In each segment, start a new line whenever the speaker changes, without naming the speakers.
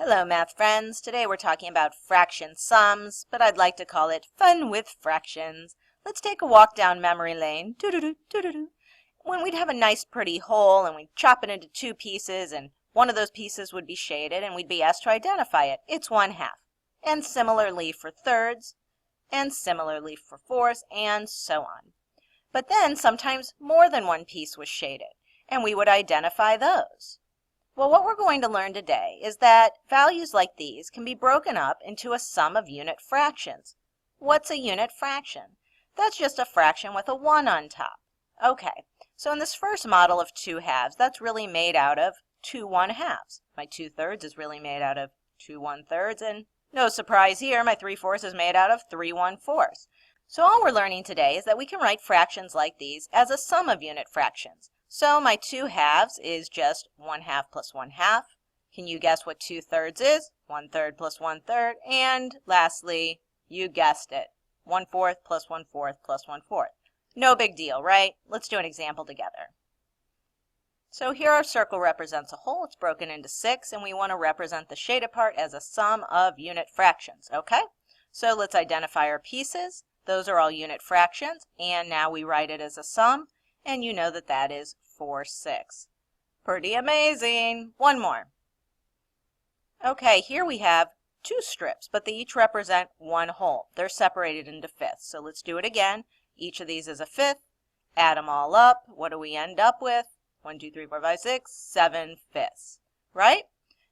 Hello, math friends. Today we're talking about fraction sums, but I'd like to call it fun with fractions. Let's take a walk down memory lane. Doo-doo-doo, when we'd have a nice pretty whole and we'd chop it into two pieces and one of those pieces would be shaded and we'd be asked to identify it. It's 1/2. And similarly for thirds, and similarly for fourths, and so on. But then sometimes more than one piece was shaded, and we would identify those. Well, what we're going to learn today is that values like these can be broken up into a sum of unit fractions. What's a unit fraction? That's just a fraction with a 1 on top. Okay, so in this first model of 2/2, that's really made out of 2 1/2. My 2/3 is really made out of 2 1/3, and no surprise here, my 3/4 is made out of 3 1/4. So all we're learning today is that we can write fractions like these as a sum of unit fractions. So my 2/2 is just 1/2 plus 1/2. Can you guess what 2/3 is? 1/3 plus 1/3. And lastly, you guessed it, 1/4 plus 1/4 plus 1/4. No big deal, right? Let's do an example together. So here our circle represents a whole. It's broken into 6, and we want to represent the shaded part as a sum of unit fractions, okay? So let's identify our pieces. Those are all unit fractions, and now we write it as a sum. And you know that that is 4 6. Pretty amazing. One more. Okay, here we have 2 strips, but they each represent one whole. They're separated into fifths. So let's do it again. Each of these is a fifth. Add them all up. What do we end up with? 1, 2, 3, 4, 5, 6, 7 fifths, right?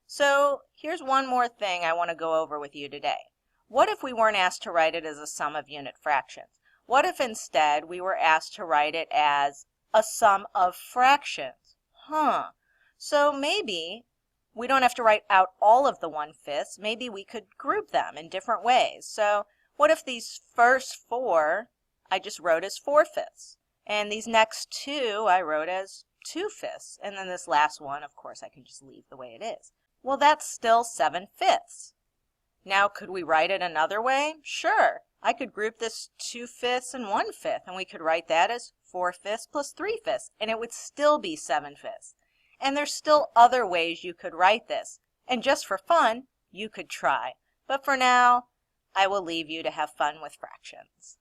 So here's one more thing I want to go over with you today. What if we weren't asked to write it as a sum of unit fractions? What if instead we were asked to write it as a sum of fractions? So maybe we don't have to write out all of the 1/5. Maybe we could group them in different ways. So what if these first 4 I just wrote as 4/5? And these next 2 I wrote as 2/5. And then this last one, of course, I can just leave the way it is. Well, that's still 7/5. Now, could we write it another way? Sure. I could group this 2/5 and 1/5, and we could write that as 4/5 plus 3/5, and it would still be 7/5. And there's still other ways you could write this. And just for fun, you could try. But for now, I will leave you to have fun with fractions.